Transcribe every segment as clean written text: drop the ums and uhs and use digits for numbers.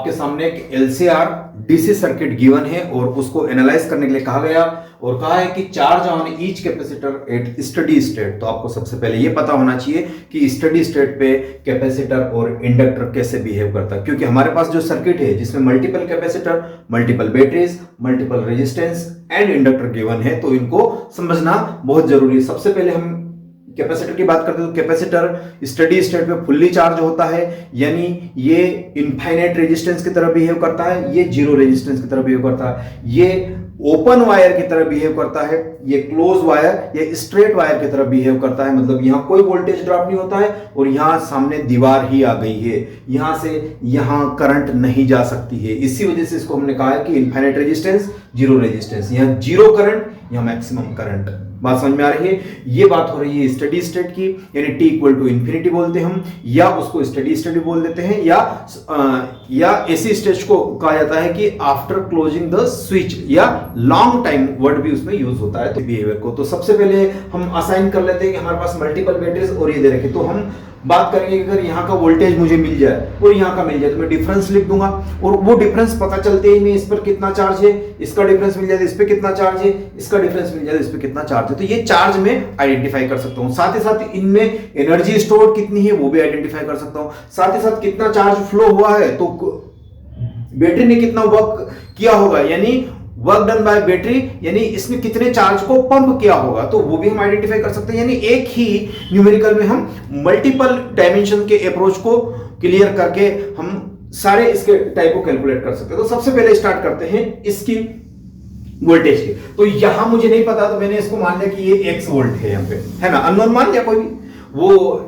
आपके सामने एक LCR डीसी सर्किट गिवन है और उसको एनालाइज करने के लिए कहा गया और कहा है कि charge on each capacitor eight steady state. तो आपको सबसे पहले ये पता होना चाहिए कि स्टडी स्टेट पे कैपेसिटर और इंडक्टर कैसे बिहेव करता है, क्योंकि हमारे पास जो सर्किट है जिसमें multiple capacitor, multiple batteries, multiple resistance and inductor given है, तो इनको समझना बहुत जरूरी है। सबसे पहले हम कैपेसिटर की बात करते हैं तो कैपेसिटर स्टडी स्टेट में फुल्ली चार्ज होता है, यानी ये इनफाइनाइट रेजिस्टेंस की तरह बिहेव करता है, ये जीरो रेजिस्टेंस की तरह बिहेव करता है, ये ओपन वायर की तरह बिहेव करता है, ये क्लोज वायर या स्ट्रेट वायर की तरह बिहेव करता है। मतलब यहां कोई वोल्टेज ड्रॉप नहीं होता है और यहां सामने दीवार ही आ गई है, यहां से यहां करंट नहीं जा सकती है। इसी वजह से इसको हमने कहा है कि इनफाइनाइट रेजिस्टेंस, जीरो रेजिस्टेंस, यहां जीरो करंट, यहां मैक्सिमम करंट। बात समझ में आ रही है? ये बात हो रही है स्टडी स्टेट की, यानी t इक्वल टू इंफिनिटी बोलते हैं हम, या उसको स्टडी स्टेट बोल देते हैं, या ऐसी स्टेज को कहा जाता है कि आफ्टर क्लोजिंग द स्विच, या लॉन्ग टाइम वर्ड भी उसमें यूज होता है तो बिहेवियर को। तो सबसे पहले हम असाइन कर लेते हैं कि हमारे पास मल्टीपल बैटरीज और ये दे रखे, तो हम बात करेंगे अगर यहाँ का वोल्टेज मुझे मिल जाए और यहाँ का मिल जाए तो मैं डिफरेंस लिख दूंगा और वो डिफरेंस पता चलते ही मैं इस पर कितना चार्ज है, इसका डिफरेंस मिल जाए तो इस पे कितना चार्ज है, इसका डिफरेंस मिल जाए तो इस पे कितना चार्ज है, तो ये चार्ज में आइडेंटिफाई कर सकता हूँ। साथ ही साथ इनमें एनर्जी स्टोर कितनी है वो भी आइडेंटिफाई कर सकता हूँ। साथ ही साथ कितना चार्ज फ्लो हुआ है, तो बैटरी ने कितना वर्क किया होगा, यानी वर्क डन बाय बैटरी, यानी इसमें कितने चार्ज को पंप किया होगा, तो वो भी हम आइडेंटिफाई कर सकते हैं। यानी एक ही न्यूमेरिकल में हम मल्टीपल डायमेंशन के अप्रोच को क्लियर करके हम सारे इसके टाइप को कैलकुलेट कर सकते हैं। तो सबसे पहले स्टार्ट करते हैं इसकी वोल्टेज की। तो यहां मुझे नहीं पता तो मैंने इसको मान लिया कि ये x वोल्ट है, यहां पे है ना, अननोन मान लिया कोई भी, वो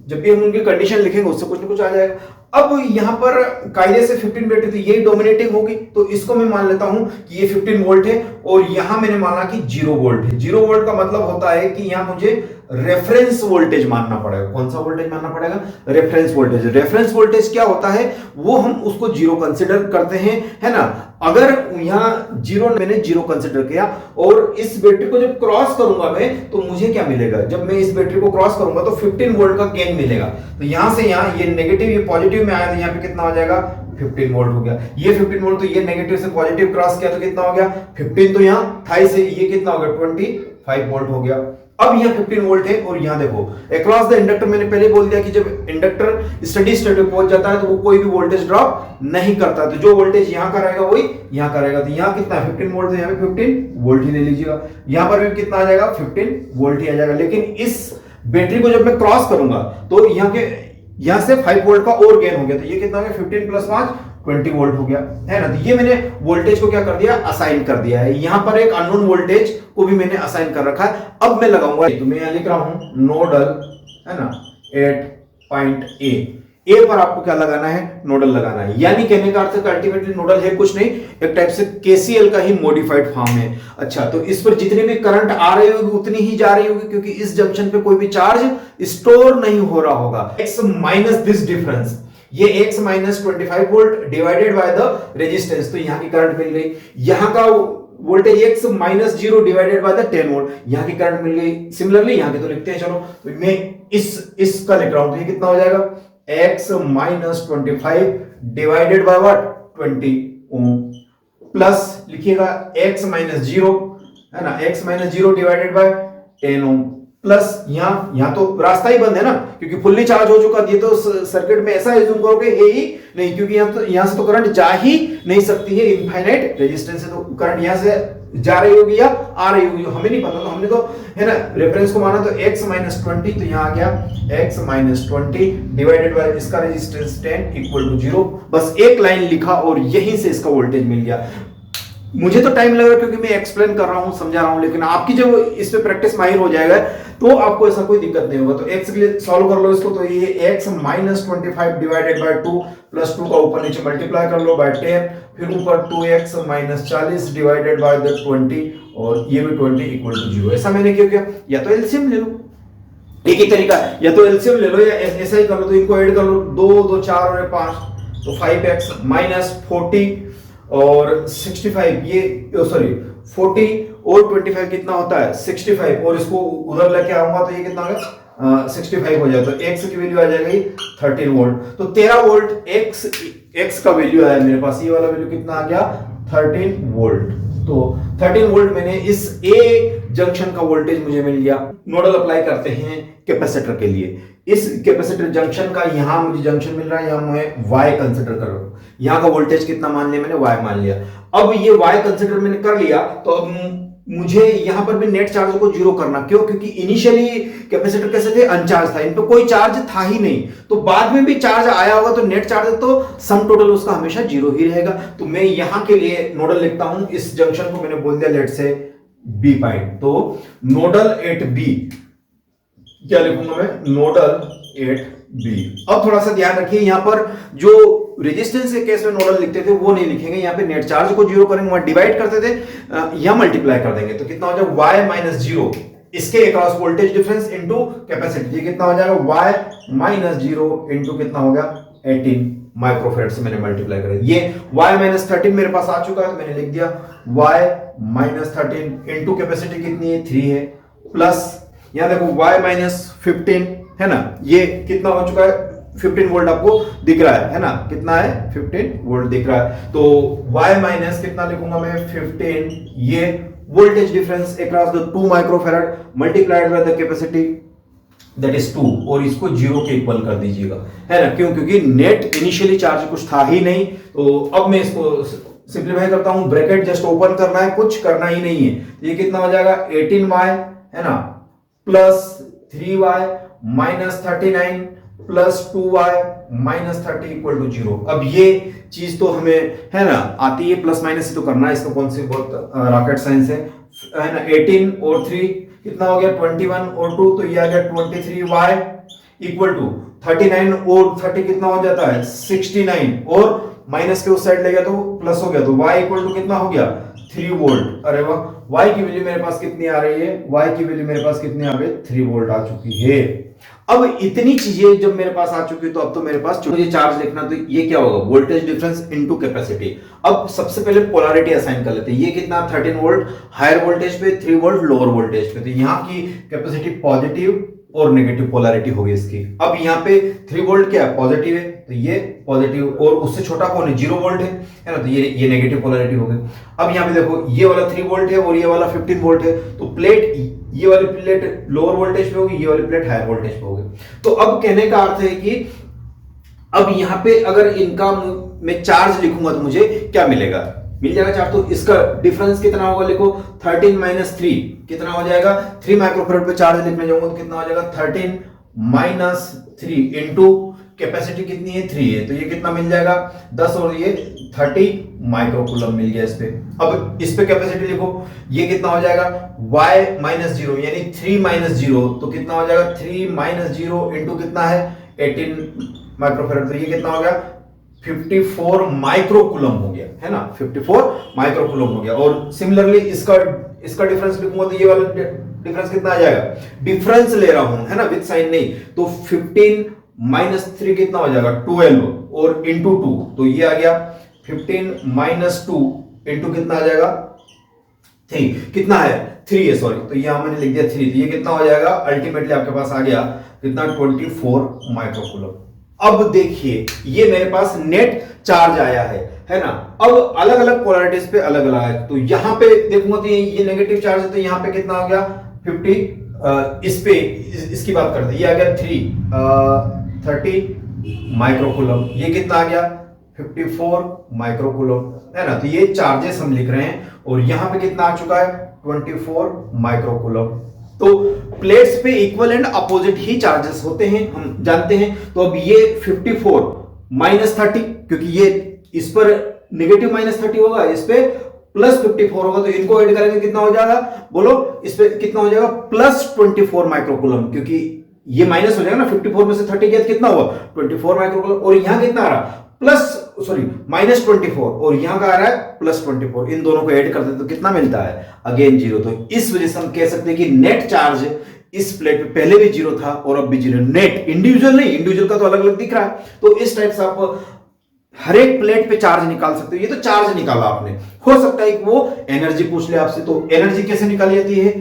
जब भी हम उनकी कंडीशन लिखेंगे उससे कुछ ना कुछ आ जाएगा। अब यहां पर कायदे से 15 बैटरी, तो ये डोमिनेटिंग होगी, तो इसको मैं मान लेता हूं कि ये 15 वोल्ट है और यहां मैंने माना कि 0 वोल्ट है। 0 वोल्ट का मतलब होता है कि यहां मुझे रेफरेंस वोल्टेज मानना पड़ेगा। कौन सा वोल्टेज मानना पड़ेगा? Reference voltage. रेफरेंस वोल्टेज क्या होता है वो हम उसको 0 कंसिडर करते हैं, है ना। अगर यहां 0 मैंने 0 कंसिडर किया और इस बैटरी को जब क्रॉस करूंगा मैं, तो मुझे क्या मिलेगा? जब मैं इस बैटरी को क्रॉस करूंगा तो 15 वोल्ट का गेन मिलेगा। तो यहां से यहां ये नेगेटिव, ये पॉजिटिव में आया तो यहां पे कितना हो जाएगा? 15 वोल्ट हो गया। ये 15 वोल्ट, तो ये नेगेटिव से पॉजिटिव क्रॉस किया तो कितना हो गया? 15, तो यहां 28 से ये कितना हो गया? 25 वोल्ट हो गया। अब यहां 15 वोल्ट है और यहां देखो अक्रॉस द इंडक्टर, मैंने पहले बोल दिया कि जब इंडक्टर स्टडी स्टेट पे पहुंच जाता है तो वो कोई भी वोल्टेज ड्रॉप नहीं करता, तो जो वोल्टेज यहां का रहेगा वही यहां का रहेगा। तो यहां कितना है? 15 वोल्ट, तो यहां पे 15 वोल्ट ही ले लीजिएगा। यहां पर भी कितना आ जाएगा? 15 वोल्ट ही आ जाएगा। लेकिन इस बैटरी को जब मैं क्रॉस करूंगा तो यहां से 5 वोल्ट का और गेन हो गया, तो ये कितना हो गया? 15 प्लस 5 20 वोल्ट हो गया, है ना। तो ये मैंने वोल्टेज को क्या कर दिया? असाइन कर दिया है। यहां पर एक अननोन वोल्टेज को भी मैंने असाइन कर रखा है। अब मैं लगाऊंगा, तो मैं यहां लिख रहा हूं नोडल, है ना, एट पॉइंट ए पर आपको क्या लगाना है? नोडल लगाना है। यानी कहने का अर्थ अल्टीमेटली नोडल है कुछ नहीं, एक टाइप से केसीएल का ही मॉडिफाइड फॉर्म है। अच्छा, तो इस पर जितनी भी करंट आ रही होगी उतनी ही जा रही होगी, क्योंकि इस जंक्शन पे कोई भी चार्ज स्टोर नहीं हो रहा होगा। x माइनस दिस डिफरेंस, ये x minus 25 volt divided by the resistance, तो यहां की करंट मिल गई। यहां का voltage x minus 0 divided by the 10 volt, यहां की करंट मिल गई। सिमिलरली यहां के तो लिखते हैं, चलो तो मैं इसका लिख रहा हूं, तो ये कितना हो जाएगा? x minus 25 divided by what? 20 ohm, plus लिखिएगा x माइनस 0, है ना, x minus 0 divided by 10 ohm, plus यहां तो रास्ता ही बंद है ना, क्योंकि फुल्ली चार्ज हो चुका। ये तो सर्किट में ऐसा एज्यूम करोगे है ही नहीं, क्योंकि यहां से तो करंट जा ही नहीं सकती है, इनफाइनाइट रेजिस्टेंस है, तो करंट यहां से जा रही होगी या आ रही होगी हमें नहीं पता। तो हमने तो, है ना, रेफरेंस को माना, तो x माइनस 20, तो यहां आ गया x माइनस 20 डिवाइडेड बाय इसका रेजिस्टेंस 10 इक्वल टू 0। बस एक लाइन लिखा और यहीं से इसका वोल्टेज मिल गया। मुझे तो टाइम लगा क्योंकि मैं एक्सप्लेन कर रहा हूं, समझा रहा हूं, लेकिन आपकी जब इस पे प्रैक्टिस माहिर हो जाएगा तो आपको ऐसा कोई दिक्कत नहीं होगा। तो x के लिए सॉल्व कर लो इसको, तो ये x minus 25 divided bye 2 plus 2 का ऊपर नीचे मल्टीप्लाई कर लो बाय 10, फिर ऊपर 2x minus 40 divided by the 20 और ये भी 20 इक्वल टू 0। ऐसा मैंने क्यों किया? या तो एलसीएम ले लो, एक ही तरीका है, या तो एलसीएम ले लो या ऐसा ही कर लो। तो इनको ऐड कर लो, 2 2 4 और 5, तो 5x माइनस 40 और 65, ये सॉरी 40 और 25 कितना होता है? 65, और इसको उधर लेके आऊंगा तो ये कितना होगा? 65 हो जाए, तो x की वैल्यू आ जाएगी 13 वोल्ट। तो 13 वोल्ट x एक्स का वैल्यू आया मेरे पास, ये वाला वैल्यू कितना आ गया 13 वोल्ट। तो 13 वोल्ट मैंने इस ए जंक्शन का वोल्टेज मुझे मिल गया। नोडल अप्लाई करते हैं कैपेसिटर के लिए। इस कैपेसिटर जंक्शन का यहां मुझे जंक्शन मिल रहा है, यहां मैं वाई कंसिडर कर रहा हूं। यहां का वोल्टेज कितना मान लिया मैंने, वाई मान लिया। अब ये वाई कंसिडर मैंने कर लिया, तो अब मुझे यहां पर भी नेट चार्ज को जीरो करना। क्यों? क्योंकि इनिशियली कैपेसिटर कैसे थे, अनचार्ज था, इन पे कोई चार्ज था ही नहीं। तो बाद में भी चार्ज आया होगा तो नेट चार्ज तो सम टोटल उसका हमेशा जीरो ही रहेगा। तो मैं यहां के लिए नोडल लिखता हूं, इस जंक्शन को मैंने बोल दिया लेट से बी पॉइंट। तो नोडल एट बी क्या लिखूंगा मैं, नोडल एट बी। अब थोड़ा सा ध्यान रखिए, यहां पर जो रेजिस्टेंस के केस में नोडल लिखते थे वो नहीं लिखेंगे, यहां पे नेट चार्ज को जीरो करेंगे, वहां डिवाइड करते थे, यहां मल्टीप्लाई कर देंगे। तो कितना हो जाएगा y माइनस जीरो, इसके across voltage difference into capacity, ये कितना हो जाएगा y माइनस जीरो इनटू कितना हो गया 18 माइक्रोफैराड से मैंने मल्टीप्लाई करा। ये y माइनस 13 मेरे पास आ चुका है, तो मैंने लिख दिया y माइनस 13 इनटू कैपेसिटी कितनी है 3 है, प्लस यहां देखो y माइनस 15 है ना, ये कितना हो चुका है 15 वोल्ट आपको दिख रहा है ना, कितना है 15 वोल्ट दिख रहा है। तो y माइनस कितना लिखूंगा मैं 15, ये voltage difference across the 2 microfarad multiplied by the capacity that is 2, और इसको जीरो के इक्वल कर दीजिएगा, है ना। क्यों? क्योंकि नेट इनिशियली चार्ज कुछ था ही नहीं। तो अब मैं इसको सिंप्लीफाई करता हूं, ब्रैकेट जस्ट ओपन करना है, कुछ करना ही नहीं है। ये कितना हो जाएगा 18y है ना, plus 3y minus 39 plus 2y minus 30 equal to 0। अब ये चीज तो हमें है ना आती है, प्लस माइनस तो करना है, इसका कौन सी बहुत रॉकेट साइंस है ना। 18 और 3 कितना हो गया 21 और 2, तो ये आ गया 23y इक्वल टू 39 और 30 कितना हो जाता है 69, और माइनस के उस साइड ले गया तो प्लस हो गया, तो y इक्वल टू कितना हो गया 3 वोल्ट। अरे वाह, y की वैल्यू मेरे पास कितनी आ रही है, y की वैल्यू मेरे पास कितनी आ गई 3 वोल्ट आ चुकी है। अब इतनी चीजें जब मेरे पास आ चुकी है, तो अब तो मेरे पास मुझे चार्ज लिखना, तो ये क्या होगा वोल्टेज डिफरेंस इनटू कैपेसिटी। अब सबसे पहले पोलैरिटी असाइन कर लेते हैं। ये कितना 13 वोल्ट हायर वोल्टेज पे, 3 वोल्ट लोअर वोल्टेज पे, तो यहाँ की कैपेसिटी पॉजिटिव और नेगेटिव पोलैरिटी होगी इसकी। अब यहाँ पे 3 वोल्ट क्या है पॉजिटिव है, तो ये पॉजिटिव, और उससे छोटा कौन है 0 वोल्ट है ना, तो ये नेगेटिव पोलैरिटी हो गई। अब यहाँ पे देखो ये वाला 3 वोल्ट है और ये वाला 15 वोल्ट है, तो प्लेट ये वाली प्लेट लोअर वोल्टेज पे होगी, ये वाली प्लेट हायर वोल्टेज पे होगी। तो अब कहने का अर्थ है कि अब यहाँ पे अगर इनका मैं चार्ज लिखूंगा तो मुझे क्या मिलेगा, मिल जाएगा चार्ज। तो इसका डिफरेंस कितना होगा, लिखो 13 माइनस 3 कितना हो जाएगा, 3 माइक्रोफैराड पे चार्ज लिखने जाऊंगा तो कितना हो जाएगा 13 माइनस 3 इनटू कैपेसिटी कितनी है 3 है, तो ये कितना मिल जाएगा 10 और ये 30 माइक्रोकूलम मिल गया इस पे। अब इस पे कैपेसिटी लिखो, ये कितना हो जाएगा y माइनस 0 यानी 3 माइनस 0, तो कितना हो जाएगा 3 माइनस 0 इनटू कितना है 18 माइक्रोफैराड, तो ये कितना हो गया 54 माइक्रोकूलम हो गया, है ना 54 माइक्रोकूलम हो गया। और सिमिलरली इसका डिफरेंस लिखूंगा तो ये वाला डिफरेंस कितना आ जाएगा, डिफरेंस ले रहा हूं है ना विद साइन नहीं, तो 15 माइनस 3 कितना हो जाएगा 12 और इंटू 2, तो ये आ गया 15 माइनस 2 इंटू कितना आ जाएगा 3, कितना है 3 है सॉरी, तो यहां मैंने लिख दिया 3, तो ये कितना हो जाएगा अल्टीमेटली आपके पास आ गया कितना 24 माइक्रोकूलम। अब देखिए ये मेरे पास नेट चार्ज आया है ना। अब अलग अलग पोलैरिटीज पे अलग अलग है, तो यहां पे देखूंगा तो ये नेगेटिव चार्ज है, तो यहां पे कितना हो गया 50, इस पे इसकी बात करते हैं, ये आ गया 30 माइक्रोकूलम, ये कितना आ गया 54 माइक्रोकूलम, है ना। तो ये चार्जेस हम लिख रहे हैं, और यहां पे कितना आ चुका है 24 माइक्रोकूलम। तो प्लेट्स पे equal and opposite he charges होते हैं, हम जानते हैं। तो अब ये 54 माइनस 30, क्योंकि ये इस पर नेगेटिव माइनस 30 होगा, इस पे प्लस 54 होगा, तो इनको ऐड करेंगे कितना हो जाएगा बोलो, इस पे कितना हो जाएगा प्लस 24 माइक्रोकूलम, क्योंकि ये माइनस हो जाएगा ना 54 में से 30 गया कितना हुआ 24 माइक्रोकूलम, और यहां कितना आ रहा प्लस सॉरी माइनस 24, और यहां का आ रहा है प्लस 24, इन दोनों को ऐड करते तो कितना मिलता है अगेन 0। तो इस वजह से हम कह सकते हैं कि नेट चार्ज इस प्लेट पे पहले भी 0 था और अब भी 0, नेट इंडिविजुअल नहीं, इंडिविजुअल का तो अलग अलग दिख रहा है। तो इस टाइप से आप हर एक प्लेट पे चार्ज निकाल सकते हो। ये तो चार्ज निकाला आपने, हो सकता है कि वो एनर्जी पूछ ले आपसे, तो एनर्जी कैसे निकाली जाती है,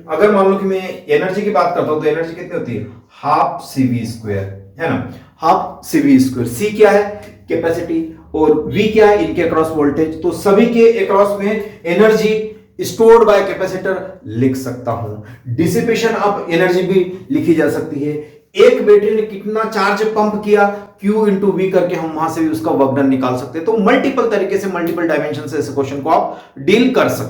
अगर मान लो कि मैं एनर्जी की बात करता हूं तो एनर्जी कितनी होती है हाफ CV स्क्वायर, है ना, हाफ CV स्क्वायर। सी क्या है, कैपेसिटी और V क्या है, इनके अक्रॉस वोल्टेज। तो सभी के अक्रॉस में एनर्जी स्टोर्ड बाय कैपेसिटर लिख सकता हूं। डिसिपेशन ऑफ एनर्जी भी लिखी जा सकती है। एक बैटरी ने कितना चार्ज पंप किया, Q इंटू वी करके हम वहां से भी उसका वर्क डन निकाल सकते हैं। तो मल्टीपल तरीके से, मल्टीपल डायमेंशन से ऐसे क्वेश्चन को आप डील कर सकते हैं।